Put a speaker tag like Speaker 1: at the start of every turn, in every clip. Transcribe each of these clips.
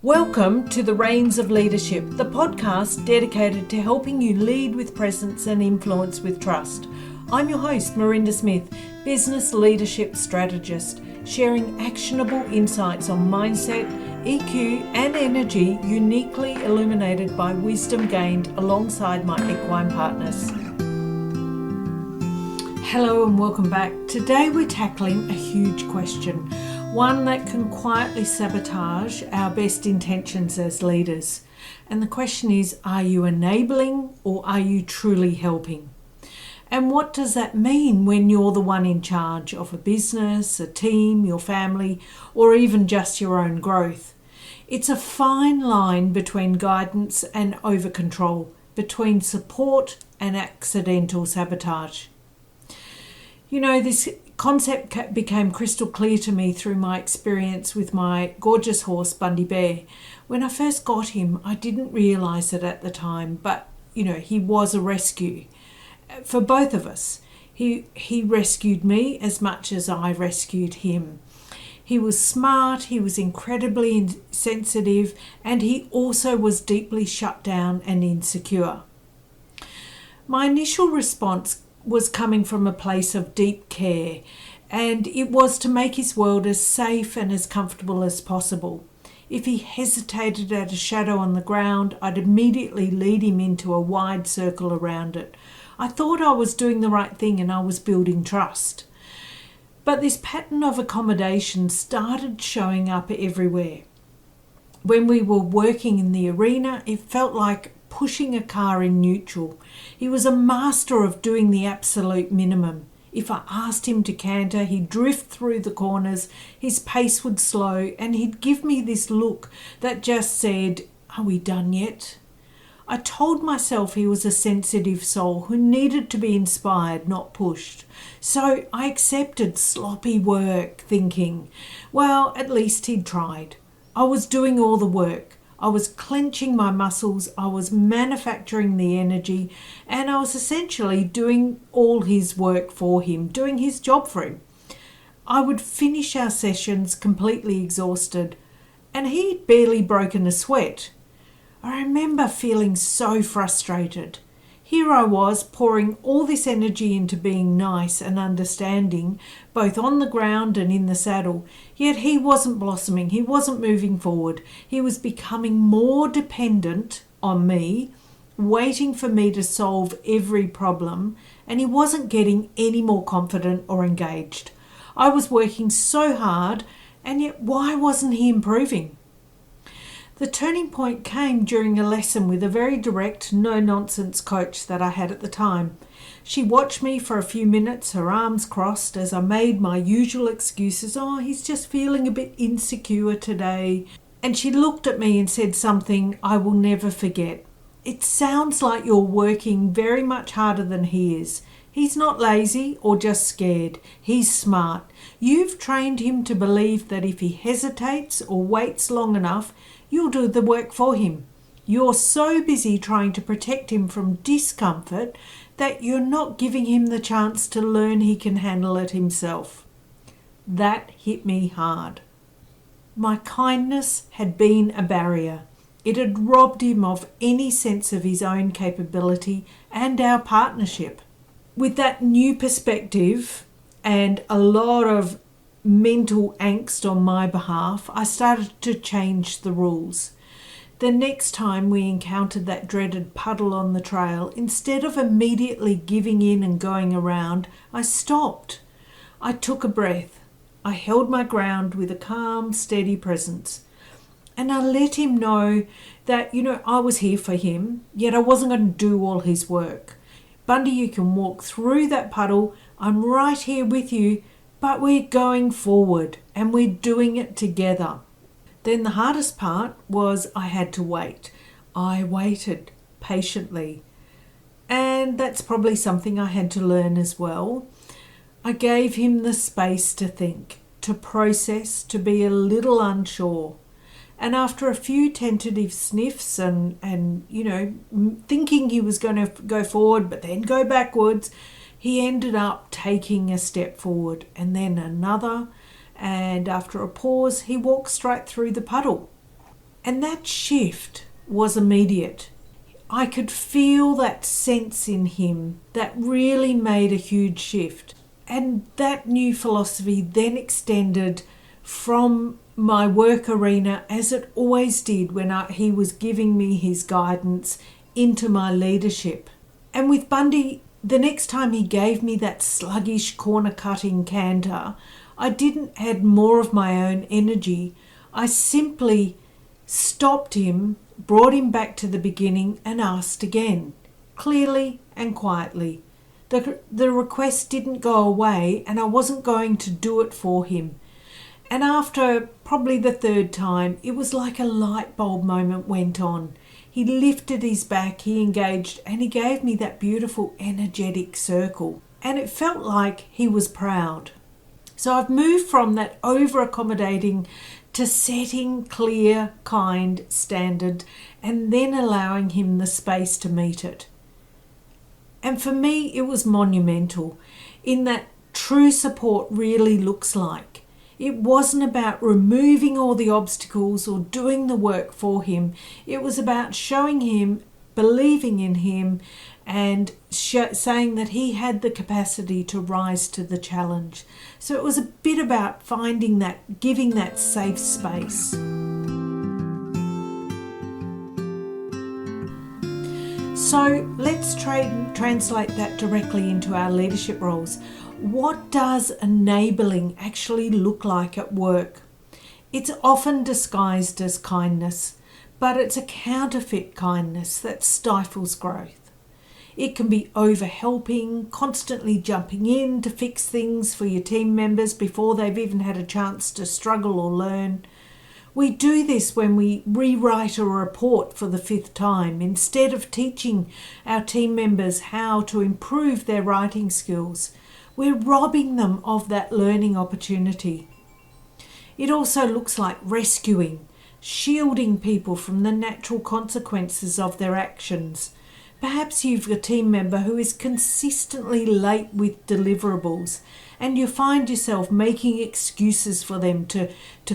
Speaker 1: Welcome to the Reins of Leadership, the podcast dedicated to helping you lead with presence and influence with trust. I'm your host, Marinda Smith, business leadership strategist, sharing actionable insights on mindset, EQ and energy uniquely illuminated by wisdom gained alongside my equine partners. Hello and welcome back. Today we're tackling a huge question. One that can quietly sabotage our best intentions as leaders. And the question is, are you enabling or are you truly helping? And what does that mean when you're the one in charge of a business, a team, your family, or even just your own growth? It's a fine line between guidance and over-control, between support and accidental sabotage. You know, this concept became crystal clear to me through my experience with my gorgeous horse, Bundy Bear. When I first got him, I didn't realise it at the time, but, he was a rescue for both of us. He rescued me as much as I rescued him. He was smart, he was incredibly sensitive, and he also was deeply shut down and insecure. My initial response was coming from a place of deep care, and it was to make his world as safe and as comfortable as possible. If he hesitated at a shadow on the ground, I'd immediately lead him into a wide circle around it. I thought I was doing the right thing and I was building trust. But this pattern of accommodation started showing up everywhere. When we were working in the arena, it felt like pushing a car in neutral. He was a master of doing the absolute minimum. If I asked him to canter, he'd drift through the corners, his pace would slow, and he'd give me this look that just said, "Are we done yet?" I told myself he was a sensitive soul who needed to be inspired, not pushed. So I accepted sloppy work, thinking, well, at least he'd tried. I was doing all the work. I was clenching my muscles, I was manufacturing the energy, and I was essentially doing all his work for him, doing his job for him. I would finish our sessions completely exhausted, and he'd barely broken a sweat. I remember feeling so frustrated. Here I was pouring all this energy into being nice and understanding, both on the ground and in the saddle, yet he wasn't blossoming, he wasn't moving forward. He was becoming more dependent on me, waiting for me to solve every problem, and he wasn't getting any more confident or engaged. I was working so hard, and yet why wasn't he improving? The turning point came during a lesson with a very direct, no-nonsense coach that I had at the time. She watched me for a few minutes, her arms crossed, as I made my usual excuses. Oh, he's just feeling a bit insecure today. And she looked at me and said something I will never forget. It sounds like you're working very much harder than he is. He's not lazy or just scared. He's smart. You've trained him to believe that if he hesitates or waits long enough, you'll do the work for him. You're so busy trying to protect him from discomfort that you're not giving him the chance to learn he can handle it himself. That hit me hard. My kindness had been a barrier. It had robbed him of any sense of his own capability and our partnership. With that new perspective and a lot of mental angst on my behalf, I started to change the rules. The next time we encountered that dreaded puddle on the trail, instead of immediately giving in and going around, I stopped. I took a breath. I held my ground with a calm, steady presence. And I let him know that, I was here for him, yet I wasn't going to do all his work. Bundy, you can walk through that puddle. I'm right here with you, but we're going forward and we're doing it together. Then the hardest part was I had to wait. I waited patiently. And that's probably something I had to learn as well. I gave him the space to think, to process, to be a little unsure. And after a few tentative sniffs and thinking he was going to go forward but then go backwards, he ended up taking a step forward and then another. And after a pause, he walked straight through the puddle. And that shift was immediate. I could feel that sense in him that really made a huge shift. And that new philosophy then extended from my work arena, as it always did when he was giving me his guidance, into my leadership. And with Bundy, the next time he gave me that sluggish corner-cutting canter, I didn't add more of my own energy. I simply stopped him, brought him back to the beginning and asked again, clearly and quietly. The request didn't go away and I wasn't going to do it for him. And after probably the third time, it was like a light bulb moment went on. He lifted his back, he engaged, and he gave me that beautiful energetic circle. And it felt like he was proud. So I've moved from that over-accommodating to setting clear, kind standard and then allowing him the space to meet it. And for me, it was monumental in that true support really looks like. It wasn't about removing all the obstacles or doing the work for him. It was about showing him, believing in him, and saying that he had the capacity to rise to the challenge. So it was a bit about finding that, giving that safe space. So let's translate that directly into our leadership roles. What does enabling actually look like at work? It's often disguised as kindness, but it's a counterfeit kindness that stifles growth. It can be over-helping, constantly jumping in to fix things for your team members before they've even had a chance to struggle or learn. We do this when we rewrite a report for the 5th time instead of teaching our team members how to improve their writing skills. We're robbing them of that learning opportunity. It also looks like rescuing, shielding people from the natural consequences of their actions. Perhaps you've a team member who is consistently late with deliverables and you find yourself making excuses for them to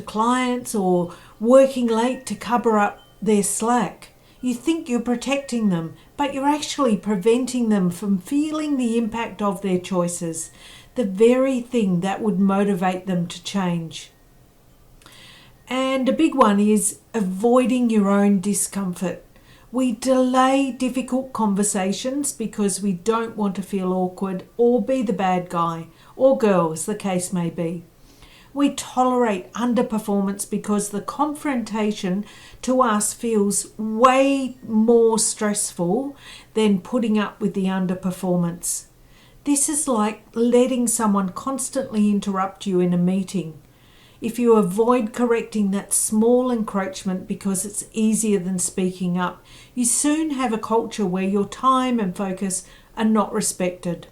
Speaker 1: clients or working late to cover up their slack. You think you're protecting them, but you're actually preventing them from feeling the impact of their choices, the very thing that would motivate them to change. And a big one is avoiding your own discomfort. We delay difficult conversations because we don't want to feel awkward or be the bad guy or girl, as the case may be. We tolerate underperformance because the confrontation to us feels way more stressful than putting up with the underperformance. This is like letting someone constantly interrupt you in a meeting. If you avoid correcting that small encroachment because it's easier than speaking up, you soon have a culture where your time and focus are not respected.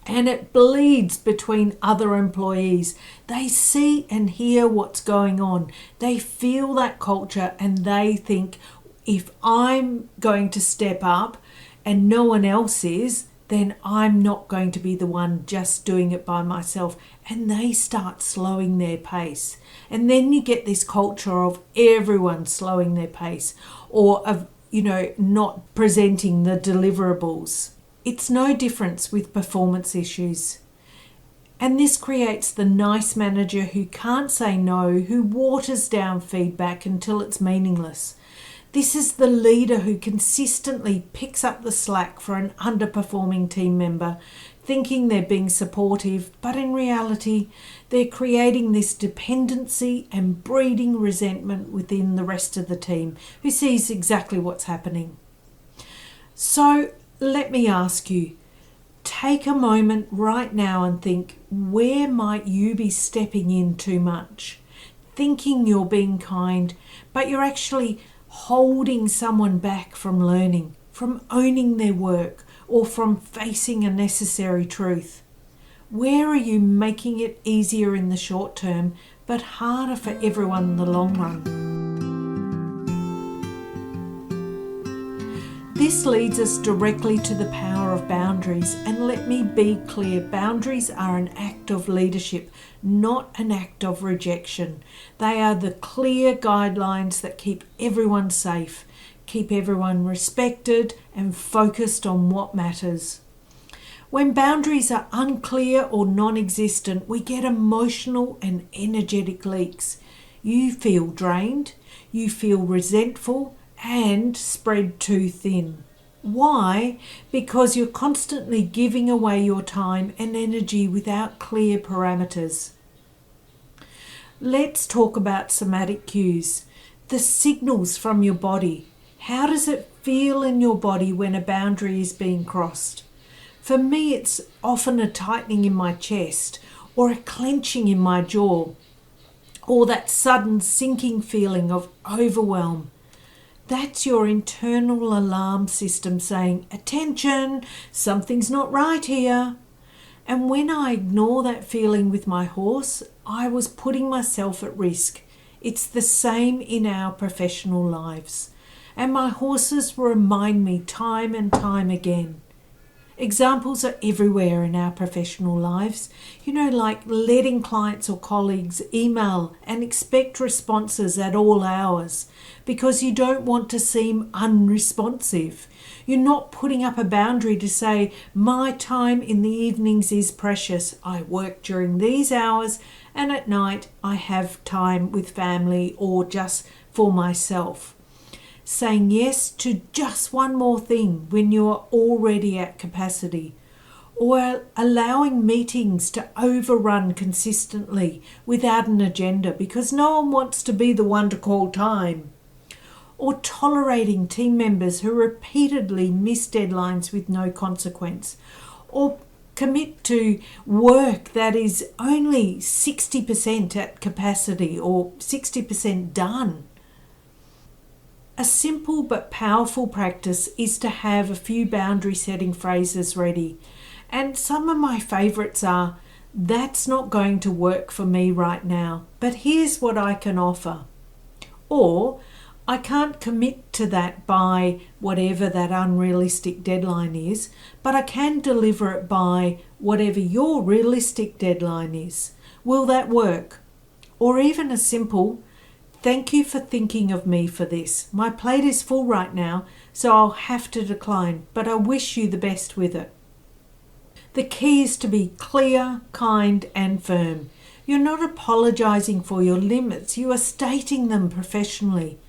Speaker 1: And it bleeds between other employees. They see and hear what's going on. They feel that culture and they think, if I'm going to step up and no one else is, then I'm not going to be the one just doing it by myself. And they start slowing their pace. And then you get this culture of everyone slowing their pace or of, not presenting the deliverables. It's no difference with performance issues. And this creates the nice manager who can't say no, who waters down feedback until it's meaningless. This is the leader who consistently picks up the slack for an underperforming team member, thinking they're being supportive, but in reality, they're creating this dependency and breeding resentment within the rest of the team, who sees exactly what's happening. So, let me ask you, take a moment right now and think, where might you be stepping in too much? Thinking you're being kind, but you're actually holding someone back from learning, from owning their work, or from facing a necessary truth. Where are you making it easier in the short term, but harder for everyone in the long run? This leads us directly to the power of boundaries, and let me be clear, boundaries are an act of leadership, not an act of rejection. They are the clear guidelines that keep everyone safe, keep everyone respected and focused on what matters. When boundaries are unclear or non-existent, we get emotional and energetic leaks. You feel drained, you feel resentful, and spread too thin. Why? Because you're constantly giving away your time and energy without clear parameters. Let's talk about somatic cues, the signals from your body. How does it feel in your body when a boundary is being crossed? For me, it's often a tightening in my chest or a clenching in my jaw, or that sudden sinking feeling of overwhelm. That's your internal alarm system saying, attention, something's not right here. And when I ignore that feeling with my horse, I was putting myself at risk. It's the same in our professional lives. And my horses remind me time and time again. Examples are everywhere in our professional lives. Like letting clients or colleagues email and expect responses at all hours because you don't want to seem unresponsive. You're not putting up a boundary to say, my time in the evenings is precious. I work during these hours and at night I have time with family or just for myself. Saying yes to just one more thing when you are already at capacity, or allowing meetings to overrun consistently without an agenda because no one wants to be the one to call time, or tolerating team members who repeatedly miss deadlines with no consequence, or commit to work that is only 60% at capacity or 60% done. A simple but powerful practice is to have a few boundary setting phrases ready. And some of my favourites are, that's not going to work for me right now, but here's what I can offer. Or, I can't commit to that by whatever that unrealistic deadline is, but I can deliver it by whatever your realistic deadline is. Will that work? Or even a simple, thank you for thinking of me for this. My plate is full right now, so I'll have to decline, but I wish you the best with it. The key is to be clear, kind, and firm. You're not apologising for your limits, you are stating them professionally.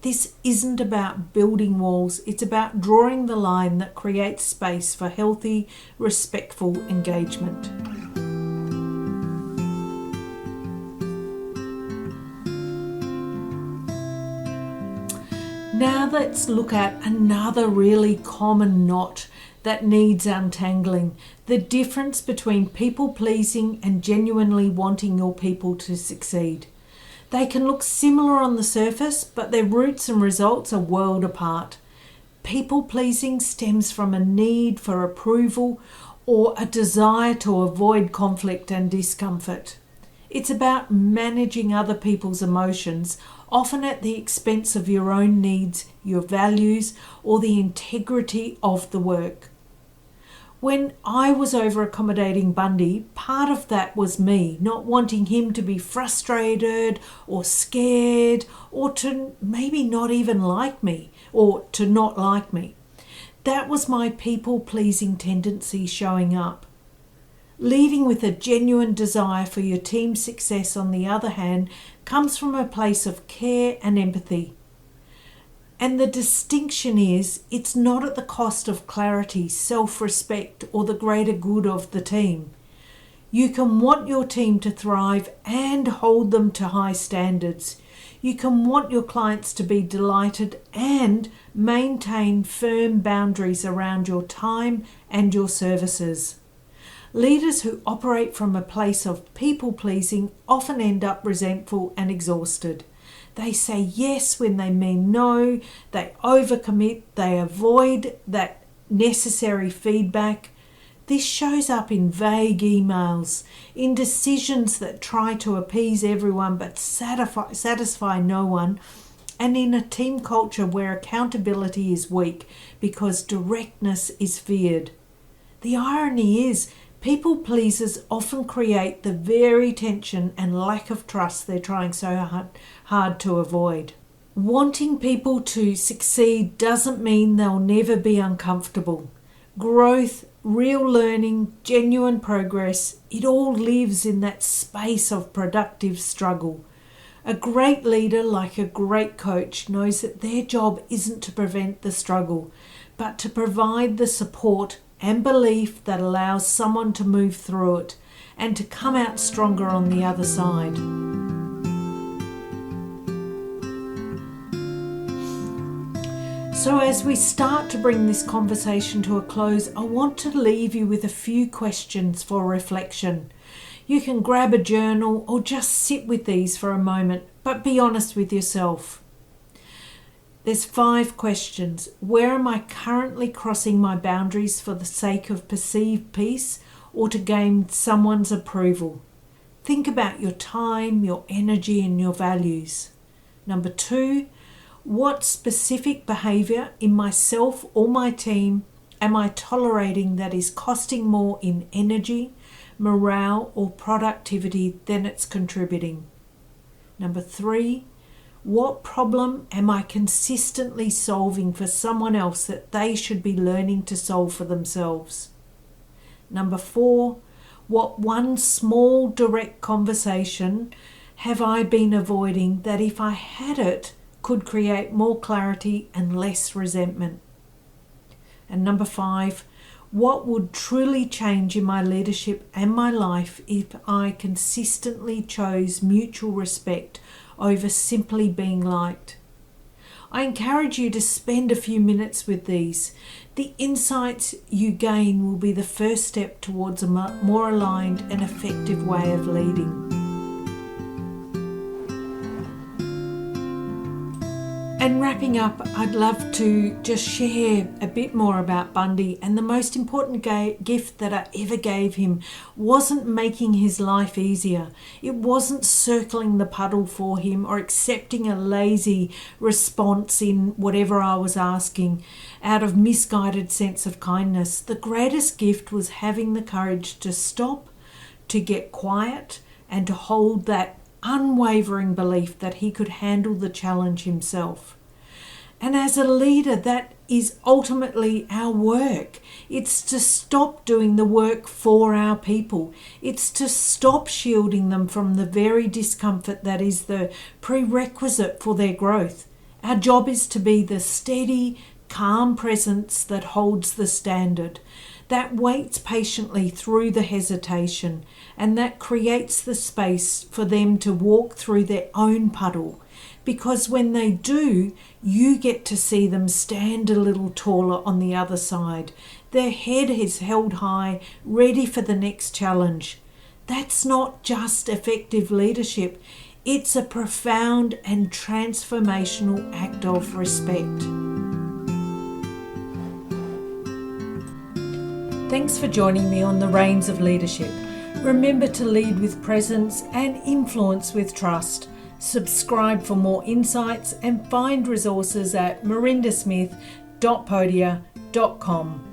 Speaker 1: This isn't about building walls, it's about drawing the line that creates space for healthy, respectful engagement. Now let's look at another really common knot that needs untangling, the difference between people-pleasing and genuinely wanting your people to succeed. They can look similar on the surface, but their roots and results are world apart. People-pleasing stems from a need for approval or a desire to avoid conflict and discomfort. It's about managing other people's emotions, often at the expense of your own needs, your values, or the integrity of the work. When I was over-accommodating Bundy, part of that was me not wanting him to be frustrated or scared or to maybe not even like me or to not like me. That was my people-pleasing tendency showing up. Leading with a genuine desire for your team's success, on the other hand, comes from a place of care and empathy. And the distinction is, it's not at the cost of clarity, self-respect, or the greater good of the team. You can want your team to thrive and hold them to high standards. You can want your clients to be delighted and maintain firm boundaries around your time and your services. Leaders who operate from a place of people-pleasing often end up resentful and exhausted. They say yes when they mean no, they overcommit, they avoid that necessary feedback. This shows up in vague emails, in decisions that try to appease everyone but satisfy no one, and in a team culture where accountability is weak because directness is feared. The irony is, people pleasers often create the very tension and lack of trust they're trying so hard to avoid. Wanting people to succeed doesn't mean they'll never be uncomfortable. Growth, real learning, genuine progress, it all lives in that space of productive struggle. A great leader, like a great coach, knows that their job isn't to prevent the struggle, but to provide the support and belief that allows someone to move through it and to come out stronger on the other side. So as we start to bring this conversation to a close, I want to leave you with a few questions for reflection. You can grab a journal or just sit with these for a moment, but be honest with yourself. There's 5 questions. Where am I currently crossing my boundaries for the sake of perceived peace or to gain someone's approval? Think about your time, your energy, and your values. Number 2, what specific behaviour in myself or my team am I tolerating that is costing more in energy, morale, or productivity than it's contributing? Number 3, what problem am I consistently solving for someone else that they should be learning to solve for themselves? Number 4, what one small direct conversation have I been avoiding that if I had it could create more clarity and less resentment? And number 5, what would truly change in my leadership and my life if I consistently chose mutual respect over simply being liked? I encourage you to spend a few minutes with these. The insights you gain will be the first step towards a more aligned and effective way of leading. And wrapping up, I'd love to just share a bit more about Bundy. And the most important gift that I ever gave him wasn't making his life easier. It wasn't circling the puddle for him or accepting a lazy response in whatever I was asking out of misguided sense of kindness. The greatest gift was having the courage to stop, to get quiet, and to hold that unwavering belief that he could handle the challenge himself. And as a leader, that is ultimately our work. It's to stop doing the work for our people. It's to stop shielding them from the very discomfort that is the prerequisite for their growth. Our job is to be the steady, calm presence that holds the standard, that waits patiently through the hesitation, and that creates the space for them to walk through their own puddle. Because when they do, you get to see them stand a little taller on the other side. Their head is held high, ready for the next challenge. That's not just effective leadership. It's a profound and transformational act of respect. Thanks for joining me on the Reins of Leadership. Remember to lead with presence and influence with trust. Subscribe for more insights and find resources at mirindasmith.podia.com.